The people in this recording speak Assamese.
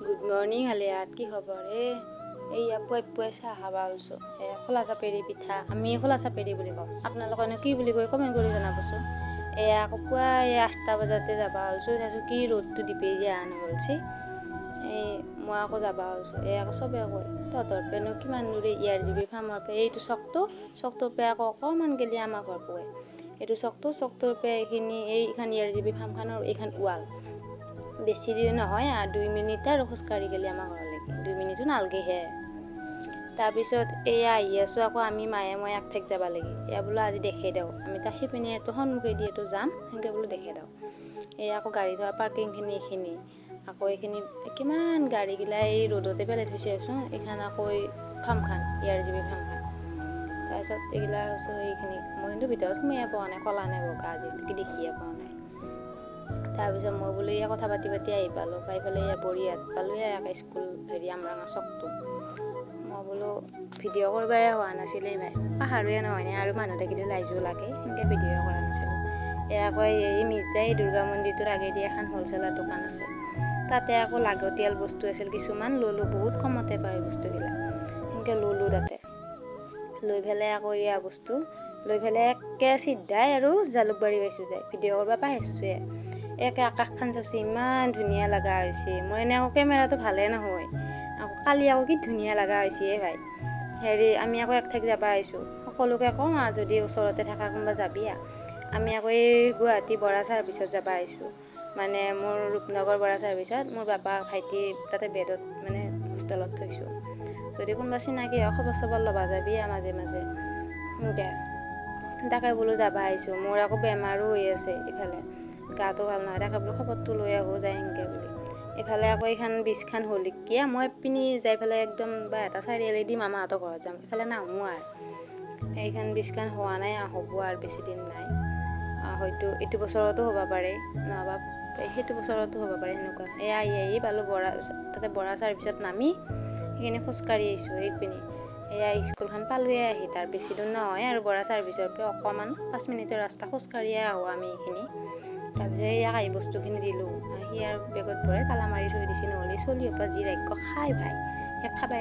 গুড মৰ্ণিং আলিয়াত কি খবৰ এইয়া পুৱাই চাহ খাবা ওলছো খোলা চাপেৰি পিঠা আমি খোলা চাপেৰি বুলি কওঁ আপোনালোকেনো কি বুলি কয় কমেণ্ট কৰি জনাবচোন এয়া আকৌ পুৱাই 8টা বজাতে যাবা ওলছো তাৰপিছত কি ৰ'দটো দিপে আন ওলছি মই আকৌ যাবা ওলছো আকৌ চবে কয় তহঁতৰ পেনো কিমান দূৰে ইয়াৰ যিবি ফাৰ্মৰ পে এইটো চকটোৰ পে আকৌ অকণমান গেলি আমাৰ ঘৰ পোৱে এইটো চকটোৰ পে এইখান ইয়াৰ যিবি ফাৰ্মখানৰ এইখান ৱাল বেছি দেৰি নহয় 2 মিনিট আৰু খোজকাঢ়ি গেলি আমাৰ ঘৰলৈকে 2 মিনিটো নালগেহে তাৰপিছত এয়া আহি আছোঁ আকৌ আমি মায়ে মই এক ঠেক যাব লাগি এয়া বোলো আজি দেখে দেও আমি তাক সিপিনে এইটো সন্মুখে দি এইটো যাম সেনেকৈ বোলো দেখে দেও এয়া আকৌ গাড়ী ধোৱা পাৰ্কিংখিনি এইখিনি আকৌ এইখিনি কিমান গাড়ীগিলা এই ৰ'দতে পেলাই থৈছে আছোঁ এইখান আকৌ ফাৰ্মখান ইয়াৰ যিবি ফাৰ্মখান তাৰপিছত এইগিলা আছোঁ এইখিনি মই কিন্তু ভিতৰত সোমাই পোৱা নাই কলা নাই বগা আজিলৈকে দেখিয়ে পোৱা নাই তাৰপিছত মই বোলো এয়া কথা পাতি আহি পালোঁ পাই পেলাই এয়া বৰিয়াত পালোঁ এয়া স্কুল আমৰাঙা চকটো মই বোলো ভিডিঅ' কৰিবাই হোৱা নাছিলেই ভাই পাহাৰোৱে নহয় নে আৰু মানুহ থাকিলে লাইজো লাগে সেনেকৈ ভিডিঅ' কৰা নাছিলোঁ এয়া আকৌ এই মিৰ্জাই দুৰ্গা মন্দিৰটোৰ আগেদি এখন হ'লচেলাৰ দোকান আছে তাতে আকৌ লাগতিয়াল বস্তু আছিল কিছুমান ল'লোঁ বহুত কমতে পায় বস্তুবিলাক সেনেকৈ ল'লোঁ তাতে লৈ পেলাই আকৌ এয়া বস্তু লৈ পেলাই একে চিধাই আৰু জালুকবাৰী পাইছোঁ যায় ভিডিঅ' কৰিব পাইছোঁৱে একে আকাশখন চাইছে ইমান ধুনীয়া লগা হৈছে মোৰ এনে আকৌ কেমেৰাটো ভালে নহয় আকৌ কালি আকৌ কি ধুনীয়া লগা হৈছে ভাই আমি আকৌ এক ঠাইত যাব আহিছোঁ সকলোকে কওঁ যদি ওচৰতে থকা কোনোবা যাবি আমি আকৌ এই গুৱাহাটী বৰা চাৰ্ভিচত যাব আহিছোঁ মানে মোৰ ৰূপনগৰ বৰা চাৰ্ভিচত মোৰ বাবা ভাইটি তাতে বেডত মানে হোষ্টেলত থৈছোঁ যদি কোনোবা চিনাকি হয় খবৰ চবৰ ল'বা যাবি মাজে মাজে সেনেকৈ তাকে বোলো যাব আহিছোঁ মোৰ আকৌ বেমাৰো হৈ আছে ইফালে গাটো ভাল নহয় তাকে বোলো খবৰটো লৈ আহোঁ যায় সেনেকৈ বুলি এইফালে আকৌ এইখান বীজখান হ'লিকিয়া মই পিনি যাই পেলাই একদম বা এটা চাৰিআলি দি মামাহঁতৰ ঘৰত যাম এইফালে নাহোঁ আৰু এইখান বীজখান হোৱা নাই হ'ব আৰু বেছি দিন নাই হয়তো এইটো বছৰতো হ'ব পাৰে নহবা সেইটো বছৰতো হ'ব পাৰে সেনেকুৱা আহি পালোঁ তাতে বৰা চাৰ্ভিচত নামি সেইখিনি খোজকাঢ়ি আহিছোঁ এইপিনি এয়া স্কুলখন পালোঁৱে আহি তাৰ বেছি দূৰ নহয় আৰু বৰা চাৰ্ভিচৰ পৰা অকণমান 5 মিনিটৰ ৰাস্তা খোজকাঢ়িয়ে আহোঁ আমি এইখিনি তাৰপিছত ইয়াক আহি বস্তুখিনি দিলোঁ সি আৰু বেগত ভৰাই তালা মাৰি থৈ দিছে নহ'লে চলিৰ পৰা যি ৰাজ্য খাই ভাই সেই খাবাই